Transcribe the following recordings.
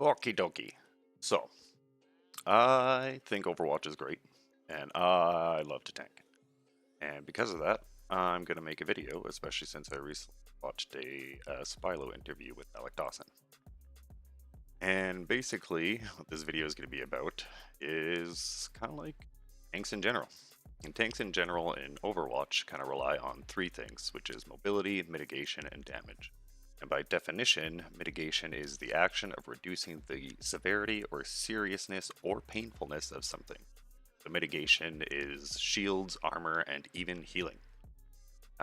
Okie dokie. So, I think Overwatch is great, and I love to tank. And because of that, I'm going to make a video, especially since I recently watched a Spilo interview with Alec Dawson. And basically, what this video is going to be about is kind of like tanks in general. And tanks in general in Overwatch kind of rely on three things, which is mobility, mitigation, and damage. And by definition, mitigation is the action of reducing the severity or seriousness or painfulness of something. So mitigation is shields, armor, and even healing.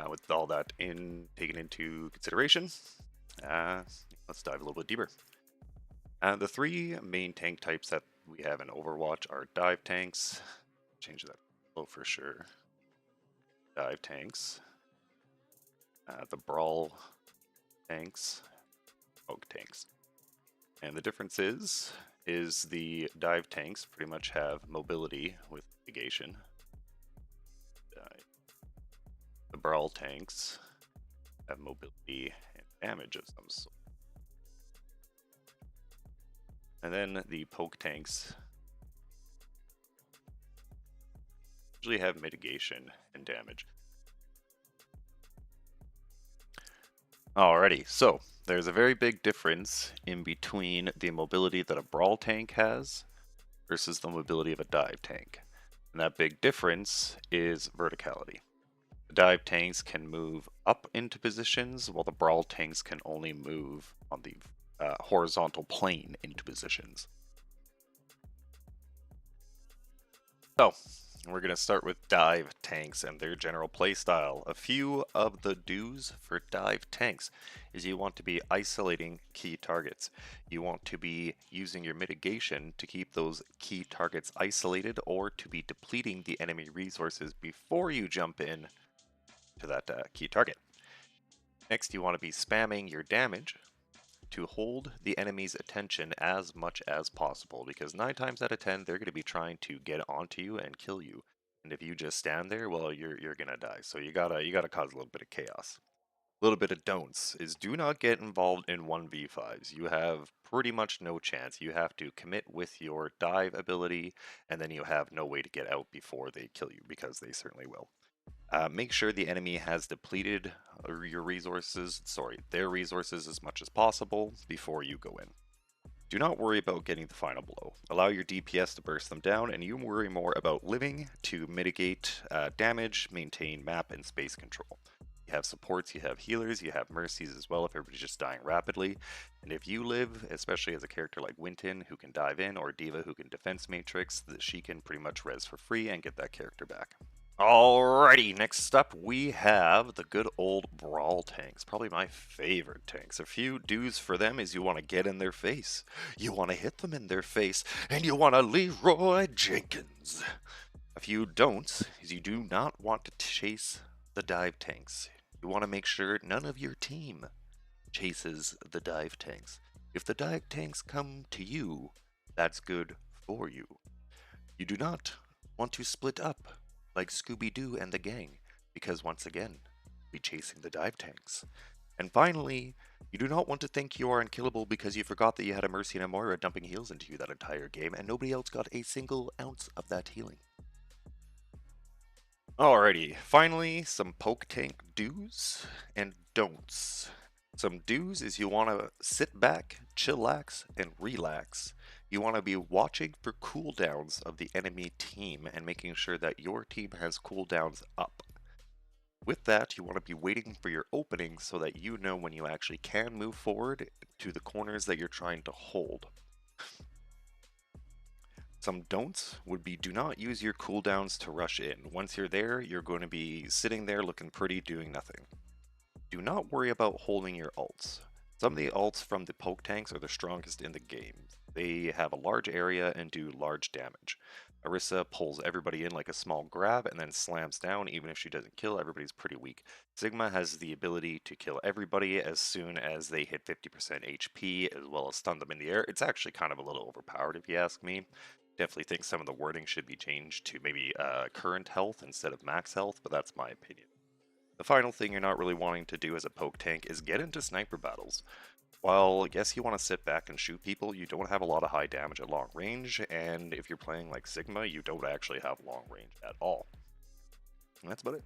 With all that taken into consideration, let's dive a little bit deeper. The three main tank types that we have in Overwatch are dive tanks. Change that for sure. Dive tanks. The brawl tanks, poke tanks. And the difference is the dive tanks pretty much have mobility with mitigation. The brawl tanks have mobility and damage of some sort. And then the poke tanks usually have mitigation and damage. Alrighty, so there's a very big difference in between the mobility that a brawl tank has versus the mobility of a dive tank. And that big difference is verticality. The dive tanks can move up into positions, while the brawl tanks can only move on the horizontal plane into positions. So, we're going to start with dive tanks and their general playstyle. A few of the do's for dive tanks is you want to be isolating key targets. You want to be using your mitigation to keep those key targets isolated or to be depleting the enemy resources before you jump in to that key target. Next, you want to be spamming your damage to hold the enemy's attention as much as possible, because 9 times out of 10 they're going to be trying to get onto you and kill you, and if you just stand there, well, you're gonna die. So you gotta cause a little bit of chaos. A little bit of don'ts is do not get involved in 1v5s. You have pretty much no chance. You have to commit with your dive ability, and then you have no way to get out before they kill you, because they certainly will. Make sure the enemy has depleted their resources as much as possible before you go in. Do not worry about getting the final blow. Allow your DPS to burst them down, and you worry more about living to mitigate damage, maintain map and space control. You have supports, you have healers, you have mercies as well if everybody's just dying rapidly. And if you live, especially as a character like Winton who can dive in, or D.Va who can defense matrix, she can pretty much res for free and get that character back. Alrighty, next up we have the good old brawl tanks. Probably my favorite tanks. A few do's for them is you want to get in their face, you want to hit them in their face, and you want to Leroy Jenkins. A few don'ts is you do not want to chase the dive tanks. You want to make sure none of your team chases the dive tanks. If the dive tanks come to you, that's good for you. You do not want to split up like Scooby-Doo and the gang, because once again, be chasing the dive tanks. And finally, you do not want to think you are unkillable because you forgot that you had a Mercy and a Moira dumping heals into you that entire game, and nobody else got a single ounce of that healing. Alrighty, finally, some poke tank do's and don'ts. Some do's is you want to sit back, chillax, and relax. You want to be watching for cooldowns of the enemy team and making sure that your team has cooldowns up. With that, you want to be waiting for your opening so that you know when you actually can move forward to the corners that you're trying to hold. Some don'ts would be do not use your cooldowns to rush in. Once you're there, you're going to be sitting there looking pretty, doing nothing. Do not worry about holding your ults. Some of the ults from the poke tanks are the strongest in the game. They have a large area and do large damage. Orisa pulls everybody in like a small grab and then slams down. Even if she doesn't kill, everybody's pretty weak. Sigma has the ability to kill everybody as soon as they hit 50% HP, as well as stun them in the air. It's actually kind of a little overpowered if you ask me. Definitely think some of the wording should be changed to maybe current health instead of max health, but that's my opinion. The final thing you're not really wanting to do as a poke tank is get into sniper battles. While yes, you want to sit back and shoot people, you don't have a lot of high damage at long range, and if you're playing like Sigma, you don't actually have long range at all. And that's about it.